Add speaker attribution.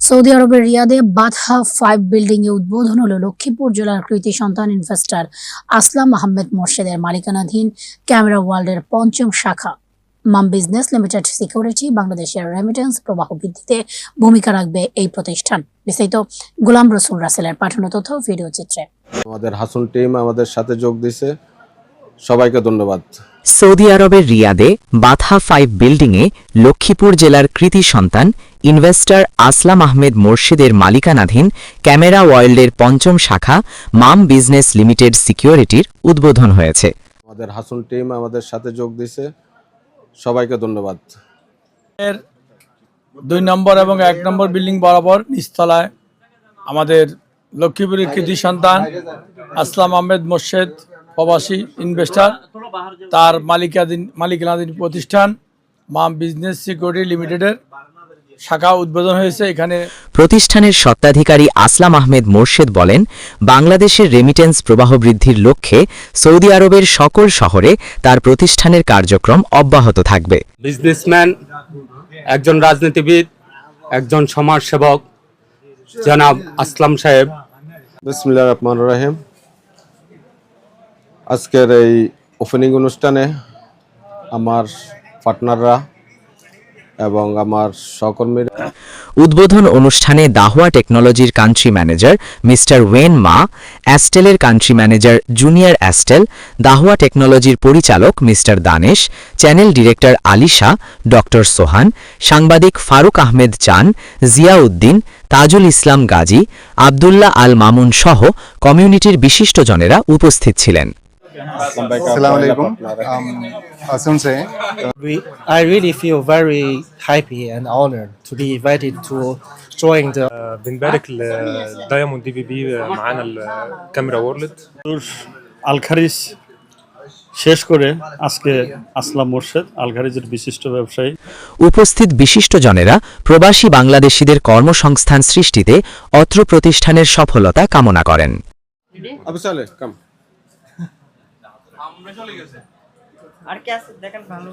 Speaker 1: Saudi আরবের রিয়াদে বাদহা 5 building এ উদ্বোধন হলো লক্ষ্মীপুর জেলার কৃতি সন্তান ইনভেস্টর আসলাম আহমেদ মোর্শেদের মালিকানাধীন ক্যামেরা ওয়ার্ল্ডের পঞ্চম শাখা। মাম বিজনেস লিমিটেড সিকিউরিটি বাংলাদেশের রেমিটেন্স প্রবাহ বৃদ্ধিতে ভূমিকা রাখবে এই প্রতিষ্ঠান। বিস্তারিত গোলাম রসুল রাসেলের পাঠানো তথ্য ভিডিও চিত্রে।
Speaker 2: আমাদের হাসন টিম আমাদের সাথে যোগ দিয়েছে, সবাইকে ধন্যবাদ।
Speaker 3: সৌদি আরবের রিয়াদে বাদহা 5 বিল্ডিংয়ে লক্ষ্মীপুর জেলার কৃতি সন্তান ইনভেস্টর আসলাম আহমেদ মোর্শেদের মালিকানাধীন ক্যামেরা ওয়ার্ল্ডের পঞ্চম শাখা মাম বিজনেস লিমিটেড সিকিউরিটির উদ্বোধন হয়েছে।
Speaker 2: আমাদের হাসন টিম আমাদের সাথে যোগ দিয়েছে, সবাইকে ধন্যবাদ।
Speaker 4: 2 নম্বর এবং 1 নম্বর বিল্ডিং বরাবর নিচতলায় আমাদের লক্ষ্মীপুরের কৃতি সন্তান আসলাম আহমেদ মোর্শেদ প্রবাসী ইনভেস্টর তার মালিকানাধীন প্রতিষ্ঠান মাম বিজনেস সিকিউরিটি লিমিটেডের শাখা উদ্বোধন হয়েছে। এখানে
Speaker 3: প্রতিষ্ঠানের স্বত্বাধিকারী আসলাম আহমেদ মোর্শেদ বলেন, বাংলাদেশের রেমিটেন্স প্রবাহ বৃদ্ধির লক্ষ্যে সৌদি আরবের সকল শহরে তার প্রতিষ্ঠানের কার্যক্রম অব্যাহত থাকবে।
Speaker 5: বিজনেসম্যান, একজন রাজনীতিবিদ, একজন সমাজসেবক জনাব আসলাম সাহেব।
Speaker 2: বিসমিল্লাহির রহমানির রহিম। আজকের এই ওপেনিং অনুষ্ঠানে আমার পার্টনাররা এবং আমার সহকর্মীরা
Speaker 3: উদ্বোধন অনুষ্ঠানে দাহওয়া টেকনোলজির country manager mister Owen Ma, অ্যাস্টেলের country manager junior Astel, Dahua টেকনোলজির পরিচালক mister Danesh, channel director Alisha, doctor Sohan, সাংবাদিক ফারুক আহমেদ চান, জিয়াউদ্দিন, তাজুল ইসলাম গাজী, আবদুল্লাহ আল মামুন সহ কমিউনিটির বিশিষ্টজনেরা উপস্থিত ছিলেন।
Speaker 6: Assalamu alaikum. Asim saying.
Speaker 7: I really feel very happy and honored to be invited to join the
Speaker 8: بنبارك لدايموند دي في بي معانا الكاميرا وورلد
Speaker 9: আলখারিজ শেষ করে আজকে আসলাম মোর্শেদ আলখারিজের বিশিষ্ট ব্যবসায়ী।
Speaker 3: উপস্থিত বিশিষ্টজনেরা প্রবাসী বাংলাদেশিদের কর্মসংস্থান সৃষ্টিতে অত্র প্রতিষ্ঠানের সফলতা কামনা করেন।
Speaker 10: আর কি আছে দেখেন ভালো।